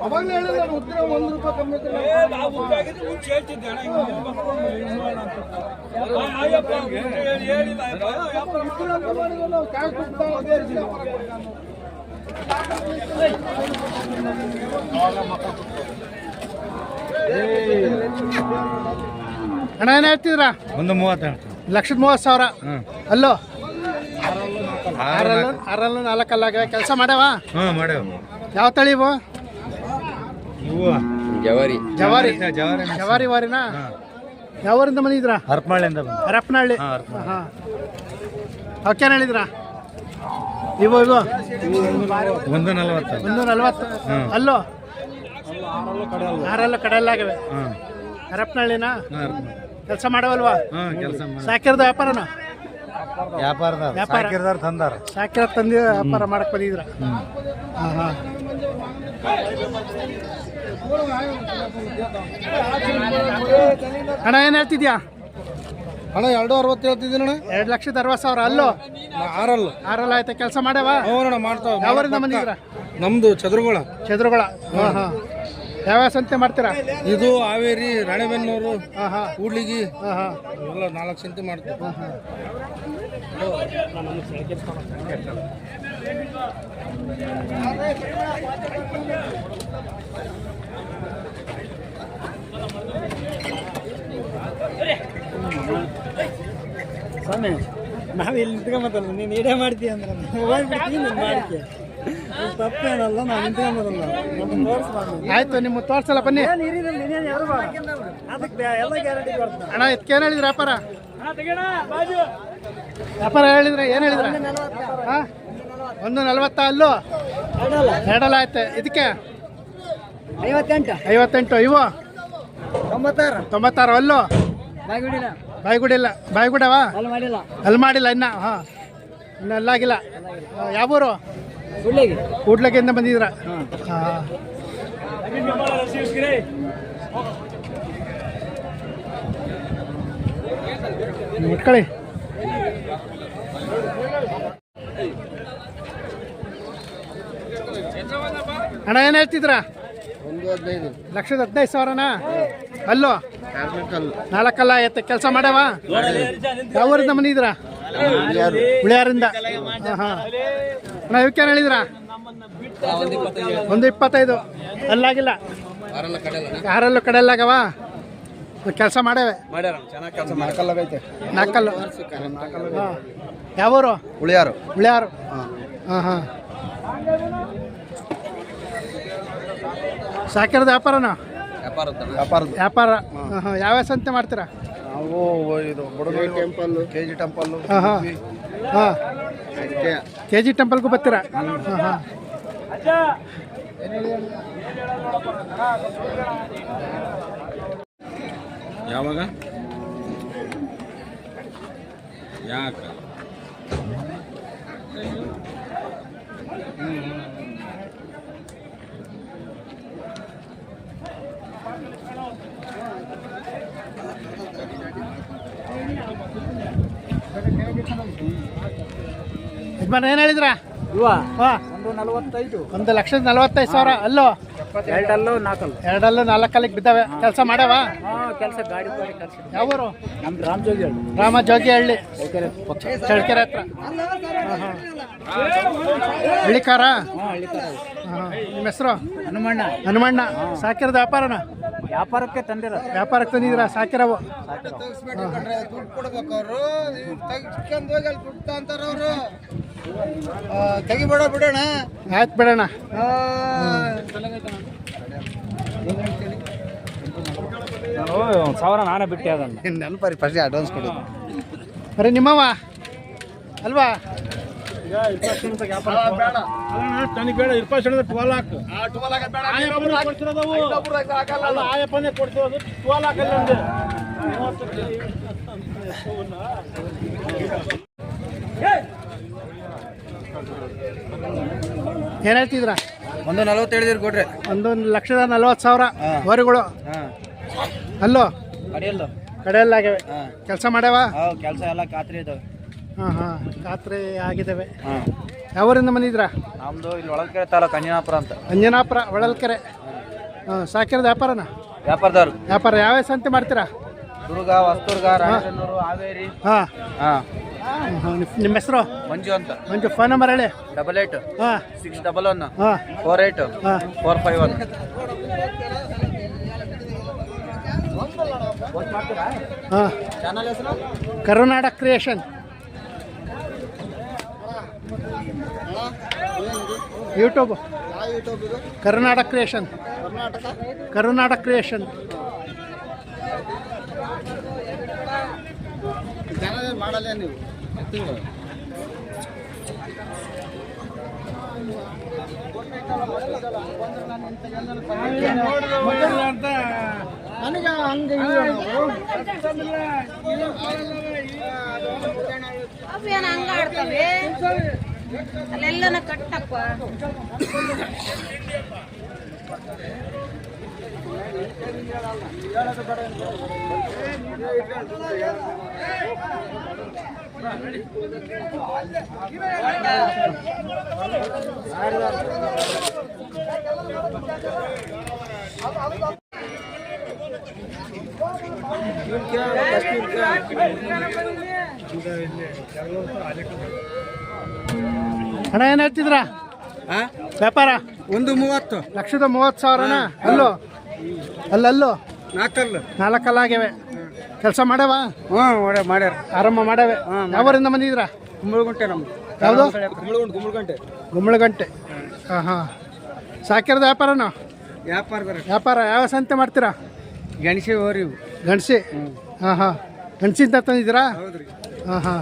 ಅವಾಗಲೇ ಹೇಳಿದ ಉತ್ತರ 1 ರೂಪಾಯಿ ಕಮ್ಮಿ ಅಣ್ಣ ಏನು ಹೇಳ್ತಿದ್ರ? 130 1,30,000. ಅಲ್ಲೋ ಆರಲ್ಲೂ 4 ಅಲ್ಲಾಗ ಕೆಲಸ ಮಾಡ್ಯಾವ. ಮಾಡ್ಯಾವ. ಯಾವ ತಳಿ ಇವು? ಜವಾರಿ ಜವಾರಿ ವಾರಿನಾ? ಯಾವೂರಿಂದ ಬಂದಿದ್ರ? ಹರಪನಹಳ್ಳಿಯಿಂದ ಹರಪನಹಳ್ಳಿ. ಹಾಂ ಅವಕ್ಕೇನು ಹೇಳಿದ್ರ? ಇವು 140. ಅಲ್ಲೋ ಆರಲ್ಲೂ ಕಡೆಯಲ್ಲಾಗವೆ. ಹರಪನಹಳ್ಳಿನಾ? ಕೆಲಸ ಮಾಡವಲ್ವಾ? ಸಾಕಿರದ ವ್ಯಾಪಾರನ? ವ್ಯಾಪಾರ ತಂದಾರ. ಸಾಕಿರ ತಂದು ವ್ಯಾಪಾರ ಮಾಡಕ್ ಬಂದಿದ್ರ? ಹಾಂ ಅಣ್ಣ ಏನು ಹೇಳ್ತಿದ್ಯಾ? ಅಣ್ಣ 260 ಹೇಳ್ತಿದ್ದೀನಿ ಅಣ್ಣ. 2,60,000. ಅಲ್ಲೋ ಆರಲ್ಲ ಆಯ್ತಾ? ಕೆಲಸ ಮಾಡ್ಯಾವ? ಮಾಡ್ತಾವ. ಯಾವರಿಂದ ಬಂದಿದ್ರ? ನಮ್ದು ಚದುರುಗಳ. ಹಾಂ ಹಾಂ. ಯಾವ್ಯಾವ ಸಂತೆ ಮಾಡ್ತೀರಾ? ಇದು ಹಾವೇರಿ, ರಾಣೆಬೆನ್ನೂರು, ಕೂಡ್ಲಿಗಿ ಹಾಂ ಎಲ್ಲ 4 ಸಂತೆ ಮಾಡ್ತೀವಿ. ಸ್ವಾಮಿ ನಾವು ಇಲ್ಲಿ ನಿಂತ್ಕೊಂಬತ್ತಲ್ಲ, ನೀನು ಇಡೇ ಮಾಡ್ತೀಯ ಅಂದ್ರೆ ಹೋಗ್ಬಿಡ್ತೀನಿ. ನೀನು ಮಾಡ್ತೀಯ, ತಪ್ಪೇನಲ್ಲ. ನಾವು ನಿಂತ್ಕೊಂಬತ್ತಲ್ಲ, ನಮ್ಮನ್ನು ತೋರಿಸ್ಬಾರ್ದು. ಆಯ್ತು, ನಿಮ್ಮ ತೋರ್ಸಲ್ಲ ಬನ್ನಿ. ಯಾರು ಅದಕ್ಕೆ ಎಲ್ಲ ಗ್ಯಾರಂಟಿ ಕೊಡ್ತಾರೆ. ಅಣ್ಣ ಇದಕ್ಕೇನು ಹೇಳಿದ್ರ ವ್ಯಾಪಾರ? ವ್ಯಾಪಾರ ಹೇಳಿದ್ರೆ ಏನು ಹೇಳಿದ್ರ? ಹಾಂ 140. ಅಲ್ಲೂ ಎರಡಲ್ಲ ಆಯ್ತು. ಇದಕ್ಕೆ 58. ಇವು 96. ಅಲ್ಲೂ ಬಾಯಿಗುಡಿಲ್ಲ ಅಲ್ಲಿ ಮಾಡಿಲ್ಲ ಇನ್ನ. ಹಾಂ ಇನ್ನು ಅಲ್ಲಾಗಿಲ್ಲ. ಯಾವೂರು? ಕೂಡ್ಲಗಿಂದ ಬಂದಿದ್ರ? ಹಾಂ ಇಟ್ಕೊಳ್ಳಿ. ಅಣ್ಣ ಏನು ಹೇಳ್ತಿದ್ರ? 1,15,000. ಅಲ್ಲೋ 4 ಅಲ್ಲ ಆಯ್ತು. ಕೆಲಸ ಮಾಡ್ಯಾವ? ಯಾವೂರಿಂದ ಬಂದಿದ್ರ? ಉಳಿಯಾರಿಂದ. ಹಾಂ ಅಣ್ಣ ಇವಕ್ಕೇನು ಹೇಳಿದ್ರ? 125. ಅಲ್ಲಾಗಿಲ್ಲ. ಆರಲ್ಲೂ ಕಡೆಯಲ್ಲಾಗವ. ಕೆಲಸ ಮಾಡ್ಯಾವೆ? 4 ಹಾಂ. ಯಾವೂರು? ಉಳಿಯಾರು. ಹಾಂ ಹಾಂ. ಸಾಕಿರದ ವ್ಯಾಪಾರನ? ವ್ಯಾಪಾರ. ಹಾಂ ಯಾವ್ಯಾವ ಸಂತೆ ಮಾಡ್ತೀರಾ? ನಾವು ಇದು ಟೆಂಪಲ್, KG ಟೆಂಪಲ್. ಹಾಂ KG ಟೆಂಪಲ್ಗೂ ಬರ್ತೀರಾ? ಹಾಂ ಯಾವಾಗ ಯಾಕೆ ಯಜಮಾನ ಏನು ಹೇಳಿದ್ರ? ಹಾಂ 1,45,000. ಅಲ್ಲೋ ಎರಡಲ್ಲೂ 4 ಬಿದ್ದಾವೆ. ಕೆಲಸ ಮಾಡ್ಯಾವ? ಕೆಲಸ ಗಾಡಿ ಕೆಲಸ. ಯಾವೂರು? ನಮ್ದು ರಾಮ ಜೋಗಿಹಳ್ಳಿ ಚಳ್ಳಕೆರೆ ಹತ್ರ. ಹಳ್ಳಿಕಾರ. ನಿಮ್ಮ ಹೆಸರು? ಹನುಮಣ್ಣ. ಸಾಕಿರದ ವ್ಯಾಪಾರನ? ವ್ಯಾಪಾರಕ್ಕೆ ತಂದಿದ್ರ? ಸಾಕಿರವು? ತೆಗಿಬೇಡ ಬಿಡೋಣ. ಆಯ್ತು ಬಿಡೋಣ. ಸಾವಿರ ನಾನೇ ಬಿಟ್ಟೆ ಅದನ್ನು. ನೆನಪರಿ ಫಸ್ಟ್ ಅಡ್ವಾನ್ಸ್ ಕೊಡಿ. ಬರೀ ನಿಮ್ಮವ ಅಲ್ವಾ? ತನಗೆ ಬೇಡ 20 12 ಹಾಕು. ಆಯಪ್ಪನೇ ಕೊಡ್ತಿರೋದು 12 ಹಾಕಲ್ಲ. ಏನು ಹೇಳ್ತಿದ್ರ? 140 ಹೇಳಿದ್ರಿ ಕೊಡ್ರಿ. 1,40,000 ವರಿಗಳು. ಅಲ್ಲೋ ಕಡೆಯಲ್ಲಾಗವೆ. ಕೆಲಸ ಮಾಡ್ಯಾವ? ಕೆಲಸ ಎಲ್ಲ ಖಾತ್ರಿ ಇದಾವೆ. ಹಾಂ ಖಾತ್ರಿ ಆಗಿದ್ದಾವೆ. ಯಾವೂರಿಂದ ಬಂದಿದ್ದೀರಾ? ನಮ್ದು ಇಲ್ಲಿ ಒಳಲ್ಕೆರೆ ತಾಲೂಕು ಅಂಜನಾಪುರ ಅಂತ. ಅಂಜನಾಪುರ ಹೊಳಲ್ಕೆರೆ. ಹಾಂ, ಸಾಕಿರೋದು ವ್ಯಾಪಾರನ? ವ್ಯಾಪಾರದವ್ರು. ವ್ಯಾಪಾರ ಯಾವ ಸಂತೆ ಮಾಡ್ತೀರಾ? ದುರ್ಗ, ಹೊಸದುರ್ಗ, ರಾಜನೂರು, ಹಾವೇರಿ. ಹಾಂ ಹಾಂ. ನಿಮ್ಮ ಹೆಸರು? ಮಂಜು ಅಂತ. ಮಂಜು. ಫೋನ್ ನಂಬರ್ ಹೇಳಿ. 88 ಹಾಂ 611 ಹಾಂ 48 ಹಾಂ 451. ಹಾಂ. ಚಾನಲ್ ಹೆಸರು ಕರುನಾಡ ಕ್ರಿಯೇಷನ್. ಯೂಟ್ಯೂಬ್ ಕರುನಾಡ ಕ್ರಿಯೇಷನ್. ಕರುನಾಡ ಕ್ರಿಯೇಷನ್. ಮಾಡಲ್ಲ ನೀವು. ನನಗೆ ಹಂಗೆ ಅವೇನು ಹಂಗ ಆಡ್ತವೆ ಅಲ್ಲೆಲ್ಲನ ಕಟ್ಟಪ್ಪ. ಹಣ ಏನು ಹೇಳ್ತಿದ್ರಾ? ವ್ಯಾಪಾರ 130. 1,30,000ನ? ಅಲ್ಲೋ ಅಲ್ಲಲ್ಲೋ ನಾಲ್ಕಲ್ಲಾಗ್ಯವೆ. ಕೆಲಸ ಮಾಡ್ಯಾವ? ಹ್ಞೂ ಮಾಡ್ಯಾರ. ಆರಂಭ ಮಾಡ್ಯಾವೆ. ಯಾವೂರಿಂದ ಬಂದಿದ್ದೀರಾ? ಕುಂಬಳಗುಂಟೆ ನಮ್ದು. ಯಾವುದು? ಕುಂಬಳಗುಂಟೆ. ಗುಮ್ಮಳಗಂಟೆ. ಹಾಂ ಹಾಂ. ಸಾಕಿರೋದು ವ್ಯಾಪಾರನ? ವ್ಯಾಪಾರ ಯಾವ ಸಂತೆ ಮಾಡ್ತೀರಾ? ಗಣಸಿ ಹೋರಿ. ಗಣಸಿ. ಹಾಂ ಹಾಂ. ಗಣಸಿಂದ ತಂದಿದ್ದೀರಾ? ಹೌದ್ರಿ. ಹಾಂ ಹಾಂ.